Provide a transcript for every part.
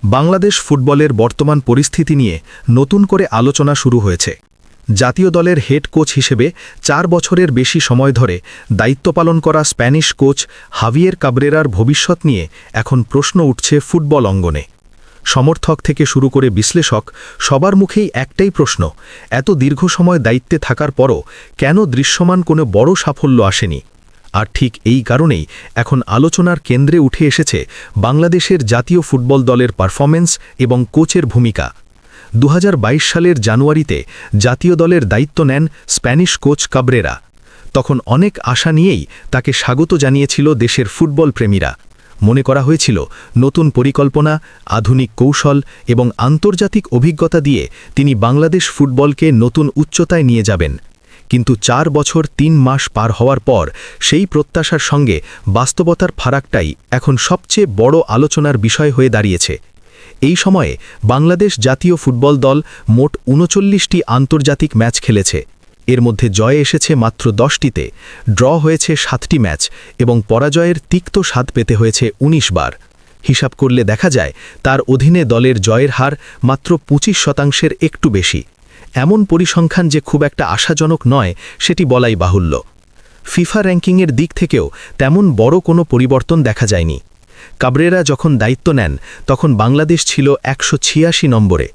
বাংলাদেশ ফুটবলের বর্তমান পরিস্থিতি নিয়ে নতুন করে আলোচনা শুরু হয়েছে। জাতীয় দলের হেড কোচ হিসেবে 4 বছরের বেশি সময় ধরে দায়িত্ব পালন করা স্প্যানিশ কোচ হাভিয়ের কাবরেরার ভবিষ্যৎ নিয়ে এখন প্রশ্ন উঠছে ফুটবল অঙ্গনে। সমর্থক থেকে শুরু করে বিশ্লেষক সবার মুখেই একটাই প্রশ্ন, এত দীর্ঘ সময় দায়িত্বে থাকার পরও কেন দৃশ্যমান কোনো বড় সাফল্য আসেনি। আর ঠিক এই কারণেই এখন আলোচনার কেন্দ্রে উঠে এসেছে বাংলাদেশের জাতীয় ফুটবল দলের পারফরম্যান্স এবং কোচের ভূমিকা। 2022 সালের জানুয়ারিতে জাতীয় দলের দায়িত্ব নেন স্প্যানিশ কোচ কাবরেরা। তখন অনেক আশা নিয়েই তাকে স্বাগত জানিয়েছিল দেশের ফুটবল প্রেমীরা। মনে করা হয়েছিল নতুন পরিকল্পনা, আধুনিক কৌশল এবং আন্তর্জাতিক অভিজ্ঞতা দিয়ে তিনি বাংলাদেশ ফুটবলকে নতুন উচ্চতায় নিয়ে যাবেন। কিন্তু 4 বছর 3 মাস পার হওয়ার পর সেই প্রত্যাশার সঙ্গে বাস্তবতার ফারাকটাই এখন সবচেয়ে বড় আলোচনার বিষয় হয়ে দাঁড়িয়েছে। এই সময়ে বাংলাদেশ জাতীয় ফুটবল দল মোট 39টি আন্তর্জাতিক ম্যাচ খেলেছে। এর মধ্যে জয় এসেছে মাত্র 10টিতে, ড্র হয়েছে 7টি ম্যাচ এবং পরাজয়ের তিক্ত স্বাদ পেতে হয়েছে 19 বার। হিসাব করলে দেখা যায় তার অধীনে দলের জয়ের হার মাত্র 25% একটু বেশি। এমন পরিসংখ্যান যে খুব একটা আশাজনক নয় সেটি বলাই বাহুল্য। ফিফা র্যাঙ্কিংয়ের দিক থেকেও তেমন বড় কোনো পরিবর্তন দেখা যায়নি। কাবরেরা যখন দায়িত্ব নেন তখন বাংলাদেশ ছিল 186 নম্বরে।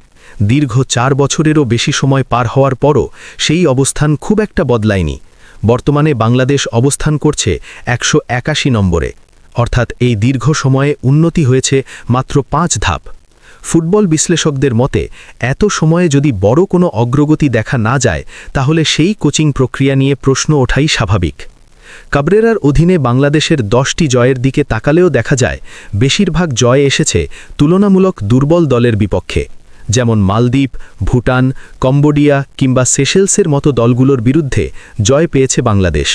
দীর্ঘ 4 বছরেরও বেশি সময় পার হওয়ার পরও সেই অবস্থান খুব একটা বদলায়নি। বর্তমানে বাংলাদেশ অবস্থান করছে 181 নম্বরে, অর্থাৎ এই দীর্ঘ সময়ে উন্নতি হয়েছে মাত্র 5 ধাপ। ফুটবল বিশ্লেষকদের মতে এত সময়ে যদি বড় কোনো অগ্রগতি দেখা না যায় তাহলে সেই কোচিং প্রক্রিয়া নিয়ে প্রশ্ন ওঠাই স্বাভাবিক। কাবরেরার অধীনে বাংলাদেশের 10টি জয়ের দিকে তাকালেও দেখা যায় বেশিরভাগ জয় এসেছে তুলনামূলক দুর্বল দলের বিপক্ষে, যেমন মালদ্বীপ, ভুটান, কম্বোডিয়া কিংবা সেশেলসের মতো দলগুলোর বিরুদ্ধে জয় পেয়েছে বাংলাদেশ।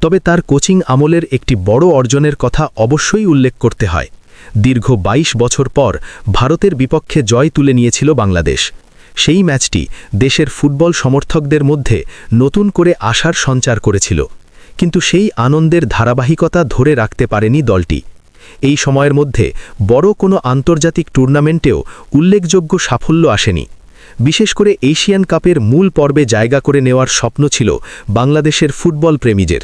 তবে তার কোচিং আমলের একটি বড় অর্জনের কথা অবশ্যই উল্লেখ করতে হয়। দীর্ঘ 22 বছর পর ভারতের বিপক্ষে জয় তুলে নিয়েছিল বাংলাদেশ। সেই ম্যাচটি দেশের ফুটবল সমর্থকদের মধ্যে নতুন করে আশার সঞ্চার করেছিল, কিন্তু সেই আনন্দের ধারাবাহিকতা ধরে রাখতে পারেনি দলটি। এই সময়ের মধ্যে বড় কোনো আন্তর্জাতিক টুর্নামেন্টেও উল্লেখযোগ্য সাফল্য আসেনি। বিশেষ করে এশিয়ান কাপের মূল পর্বে জায়গা করে নেওয়ার স্বপ্ন ছিল বাংলাদেশের ফুটবল প্রেমীদের,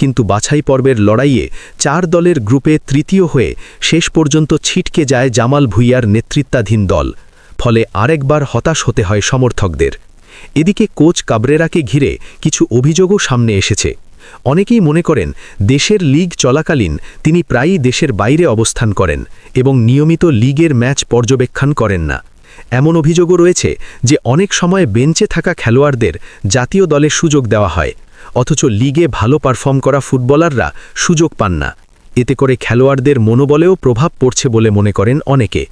কিন্তু বাছাই পর্বের লড়াইয়ে 4 দলের গ্রুপে তৃতীয় হয়ে শেষ পর্যন্ত ছিটকে যায় জামাল ভুঁইয়ার নেতৃত্বাধীন দল। ফলে আরেকবার হতাশ হতে হয় সমর্থকদের। এদিকে কোচ কাবরেরাকে ঘিরে কিছু অভিযোগও সামনে এসেছে। অনেকেই মনে করেন দেশের লিগ চলাকালীন তিনি প্রায়ই দেশের বাইরে অবস্থান করেন এবং নিয়মিত লিগের ম্যাচ পর্যবেক্ষণ করেন না। এমন অভিযোগও রয়েছে যে অনেক সময় বেঞ্চে থাকা খেলোয়াড়দের জাতীয় দলে সুযোগ দেওয়া হয়, অথচ লিগে ভালো পারফর্ম করা ফুটবলাররা সুযোগ পান না। এতে করে খেলোয়াড়দের মনোবলেও প্রভাব পড়ছে বলে মনে করেন অনেকে।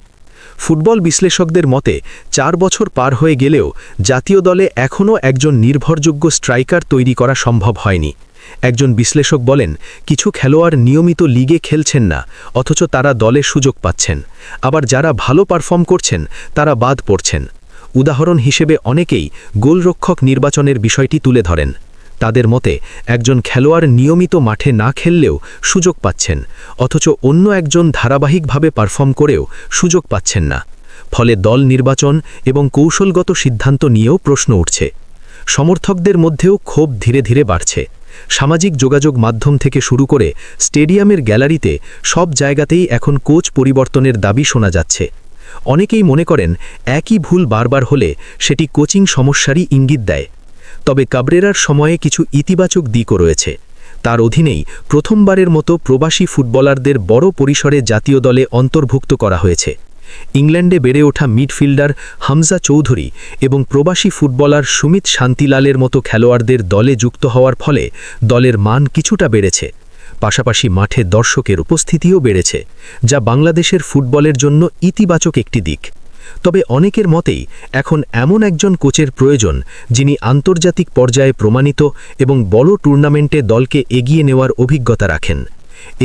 ফুটবল বিশ্লেষকদের মতে 4 বছর পার হয়ে গেলেও জাতীয় দলে এখনও একজন নির্ভরযোগ্য স্ট্রাইকার তৈরি করা সম্ভব হয়নি। একজন বিশ্লেষক বলেন, কিছু খেলোয়াড় নিয়মিত লিগে খেলছেন না, অথচ তারা দলে সুযোগ পাচ্ছেন। আবার যারা ভালো পারফর্ম করছেন তারা বাদ পড়ছেন। উদাহরণ হিসেবে অনেকেই গোলরক্ষক নির্বাচনের বিষয়টি তুলে ধরেন। তাদের মতে একজন খেলোয়াড় নিয়মিত মাঠে না খেললেও সুযোগ পাচ্ছেন, অথচ অন্য একজন ধারাবাহিকভাবে পারফর্ম করেও সুযোগ পাচ্ছেন না। ফলে দল নির্বাচন এবং কৌশলগত সিদ্ধান্ত নিয়েও প্রশ্ন উঠছে। সমর্থকদের মধ্যেও ক্ষোভ ধীরে ধীরে বাড়ছে। সামাজিক যোগাযোগ মাধ্যম থেকে শুরু করে স্টেডিয়ামের গ্যালারিতে সব জায়গাতেই এখন কোচ পরিবর্তনের দাবি শোনা যাচ্ছে। অনেকেই মনে করেন একই ভুল বারবার হলে সেটি কোচিং সমস্যারই ইঙ্গিত দেয়। তবে কাবরেরার সময়ে কিছু ইতিবাচক দিকও রয়েছে। তার অধীনেই প্রথমবারের মতো প্রবাসী ফুটবলারদের বড় পরিসরে জাতীয় দলে অন্তর্ভুক্ত করা হয়েছে। ইংল্যান্ডে বেড়ে ওঠা মিডফিল্ডার হামজা চৌধুরী এবং প্রবাসী ফুটবলার সুমিত শান্তিলালের মতো খেলোয়াড়দের দলে যুক্ত হওয়ার ফলে দলের মান কিছুটা বেড়েছে। পাশাপাশি মাঠে দর্শকের উপস্থিতিও বেড়েছে, যা বাংলাদেশের ফুটবলের জন্য ইতিবাচক একটি দিক। তবে অনেকের মতেই এখন এমন একজন কোচের প্রয়োজন যিনি আন্তর্জাতিক পর্যায়ে প্রমাণিত এবং বড় টুর্নামেন্টে দলকে এগিয়ে নেওয়ার অভিজ্ঞতা রাখেন।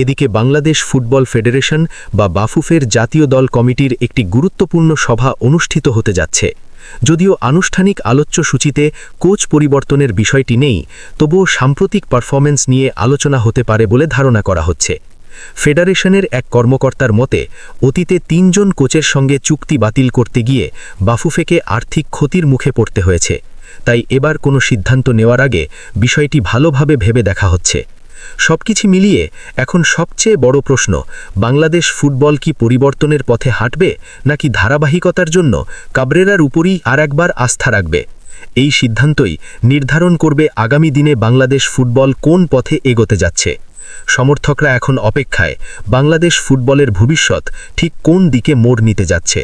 এদিকে বাংলাদেশ ফুটবল ফেডারেশন বা বাফুফের জাতীয় দল কমিটির একটি গুরুত্বপূর্ণ সভা অনুষ্ঠিত হতে যাচ্ছে। যদিও আনুষ্ঠানিক আলোচ্য সূচিতে কোচ পরিবর্তনের বিষয়টি নেই, তবুও সাম্প্রতিক পারফরম্যান্স নিয়ে আলোচনা হতে পারে বলে ধারণা করা হচ্ছে। ফেডারেশনের এক কর্মকর্তার মতে অতীতে ৩ জন কোচের সঙ্গে চুক্তি বাতিল করতে গিয়ে বাফুফেকে আর্থিক ক্ষতির মুখে পড়তে হয়েছে, তাই এবার কোনো সিদ্ধান্ত নেওয়ার আগে বিষয়টি ভালোভাবে ভেবে দেখা হচ্ছে। সবকিছু মিলিয়ে এখন সবচেয়ে বড় প্রশ্ন, বাংলাদেশ ফুটবল কি পরিবর্তনের পথে হাঁটবে নাকি ধারাবাহিকতার জন্য কাবরেরার উপরই আরেকবার আস্থা রাখবে? এই সিদ্ধান্তই নির্ধারণ করবে আগামী দিনে বাংলাদেশ ফুটবল কোন পথে এগোতে যাচ্ছে। সমর্থকরা এখন অপেক্ষায়, বাংলাদেশ ফুটবলের ভবিষ্যৎ ঠিক কোন দিকে মোড় নিতে যাচ্ছে।